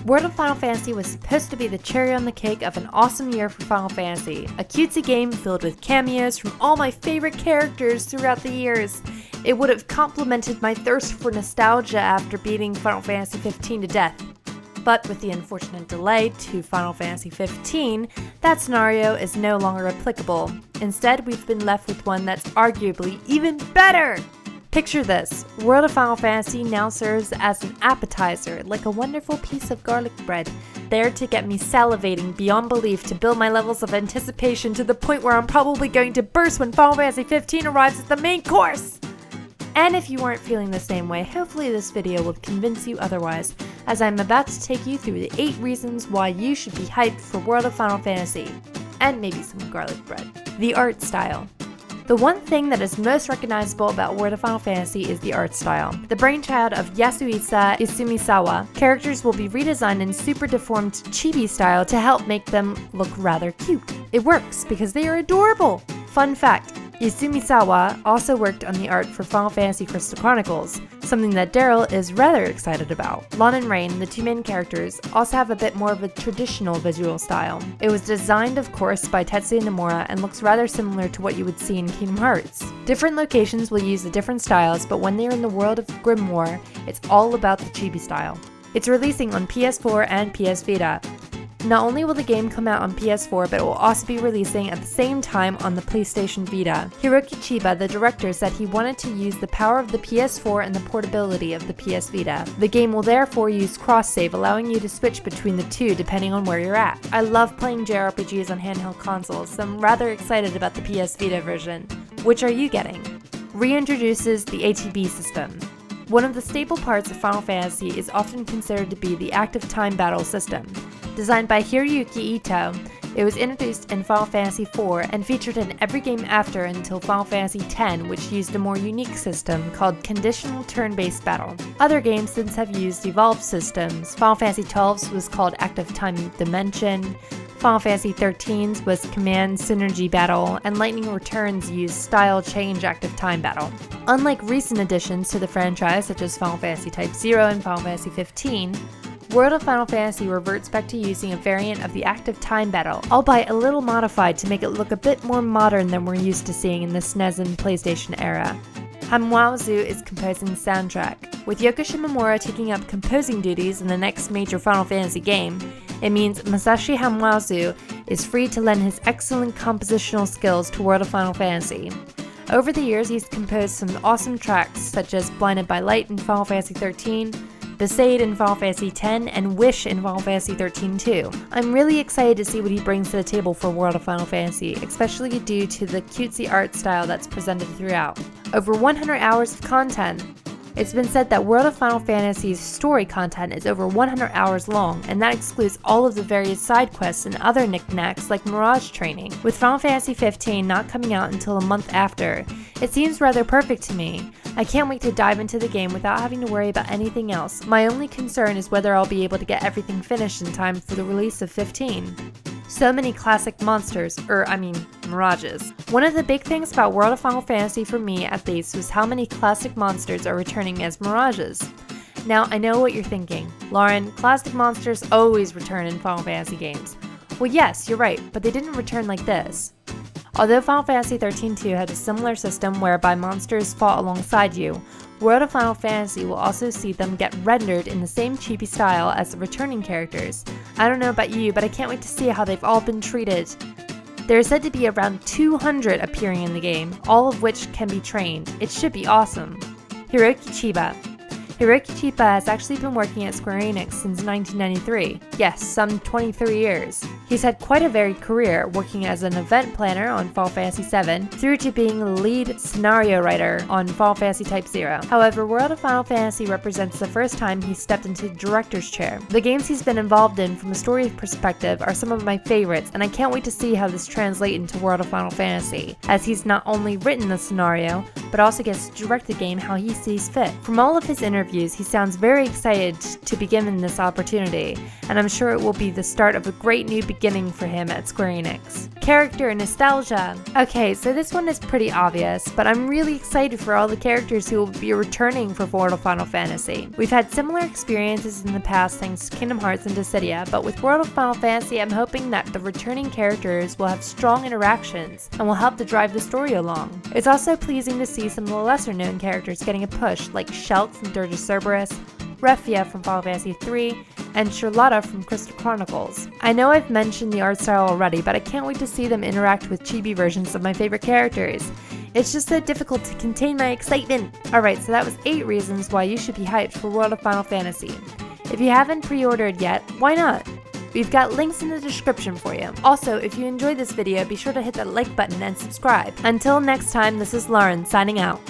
World of Final Fantasy was supposed to be the cherry on the cake of an awesome year for Final Fantasy, a cutesy game filled with cameos from all my favorite characters throughout the years. It would have complemented my thirst for nostalgia after beating Final Fantasy 15 to death. But with the unfortunate delay to Final Fantasy 15, that scenario is no longer applicable. Instead, we've been left with one that's arguably even better! Picture this, World of Final Fantasy now serves as an appetizer, like a wonderful piece of garlic bread, there to get me salivating beyond belief to build my levels of anticipation to the point where I'm probably going to burst when Final Fantasy 15 arrives as the main course! And if you weren't feeling the same way, hopefully this video will convince you otherwise, as I'm about to take you through the 8 reasons why you should be hyped for World of Final Fantasy, and maybe some garlic bread. The art style. The one thing that is most recognizable about World of Final Fantasy is the art style. The brainchild of Yasuhisa Isumisawa, characters will be redesigned in super deformed chibi style to help make them look rather cute. It works because they are adorable! Fun fact, Isumisawa also worked on the art for Final Fantasy Crystal Chronicles, something that Daryl is rather excited about. Lon and Rain, the two main characters, also have a bit more of a traditional visual style. It was designed, of course, by Tetsuya Nomura and looks rather similar to what you would see in Kingdom Hearts. Different locations will use the different styles, but when they're in the world of Grimoire, it's all about the chibi style. It's releasing on PS4 and PS Vita. Not only will the game come out on PS4, but it will also be releasing at the same time on the PlayStation Vita. Hiroki Chiba, the director, said he wanted to use the power of the PS4 and the portability of the PS Vita. The game will therefore use cross-save, allowing you to switch between the two depending on where you're at. I love playing JRPGs on handheld consoles, so I'm rather excited about the PS Vita version. Which are you getting? Reintroduces the ATB system. One of the staple parts of Final Fantasy is often considered to be the active time battle system. Designed by Hiroyuki Ito, it was introduced in Final Fantasy IV and featured in every game after until Final Fantasy X, which used a more unique system called conditional turn-based battle. Other games since have used evolved systems. Final Fantasy XII's was called Active Time Dimension, Final Fantasy XIII's was Command Synergy Battle, and Lightning Returns used Style Change Active Time Battle. Unlike recent additions to the franchise such as Final Fantasy Type 0 and Final Fantasy 15, World of Final Fantasy reverts back to using a variant of the active time battle, albeit a little modified to make it look a bit more modern than we're used to seeing in the SNES and PlayStation era. Hamauzu is composing the soundtrack. With Yoko Shimomura taking up composing duties in the next major Final Fantasy game, it means Musashi Hamauzu is free to lend his excellent compositional skills to World of Final Fantasy. Over the years, he's composed some awesome tracks such as Blinded by Light in Final Fantasy XIII, Besaid in Final Fantasy X, and Wish in Final Fantasy XIII too. I'm really excited to see what he brings to the table for World of Final Fantasy, especially due to the cutesy art style that's presented throughout. Over 100 hours of content. It's been said that World of Final Fantasy's story content is over 100 hours long, and that excludes all of the various side quests and other knickknacks like Mirage training. With Final Fantasy 15 not coming out until a month after, it seems rather perfect to me. I can't wait to dive into the game without having to worry about anything else. My only concern is whether I'll be able to get everything finished in time for the release of 15. So many classic monsters, mirages. One of the big things about World of Final Fantasy for me at least was how many classic monsters are returning as mirages. Now I know what you're thinking, Lauren, classic monsters always return in Final Fantasy games. Well yes, you're right, but they didn't return like this. Although Final Fantasy XIII-2 had a similar system whereby monsters fought alongside you, World of Final Fantasy will also see them get rendered in the same chibi style as the returning characters. I don't know about you, but I can't wait to see how they've all been treated. There is said to be around 200 appearing in the game, all of which can be trained. It should be awesome. Hiroki Chiba. Hiroki Chiba has actually been working at Square Enix since 1993. Yes, some 23 years. He's had quite a varied career, working as an event planner on Final Fantasy VII, through to being the lead scenario writer on Final Fantasy Type 0. However, World of Final Fantasy represents the first time he's stepped into the director's chair. The games he's been involved in from a story perspective are some of my favorites, and I can't wait to see how this translates into World of Final Fantasy, as he's not only written the scenario, but also gets to direct the game how he sees fit. From all of his interviews, he sounds very excited to be given this opportunity, and I'm sure it will be the start of a great new beginning for him at Square Enix. Character nostalgia. Okay, so this one is pretty obvious, but I'm really excited for all the characters who will be returning for World of Final Fantasy. We've had similar experiences in the past thanks to Kingdom Hearts and Dissidia, but with World of Final Fantasy, I'm hoping that the returning characters will have strong interactions and will help to drive the story along. It's also pleasing to see some of the lesser known characters getting a push, like Shulk from Dirge of Cerberus, Refia from Final Fantasy III, and Charlotta from Crystal Chronicles. I know I've mentioned the art style already, but I can't wait to see them interact with chibi versions of my favorite characters. It's just so difficult to contain my excitement. Alright, so that was 8 reasons why you should be hyped for World of Final Fantasy. If you haven't pre-ordered yet, why not? We've got links in the description for you. Also, if you enjoyed this video, be sure to hit that like button and subscribe. Until next time, this is Lauren signing out.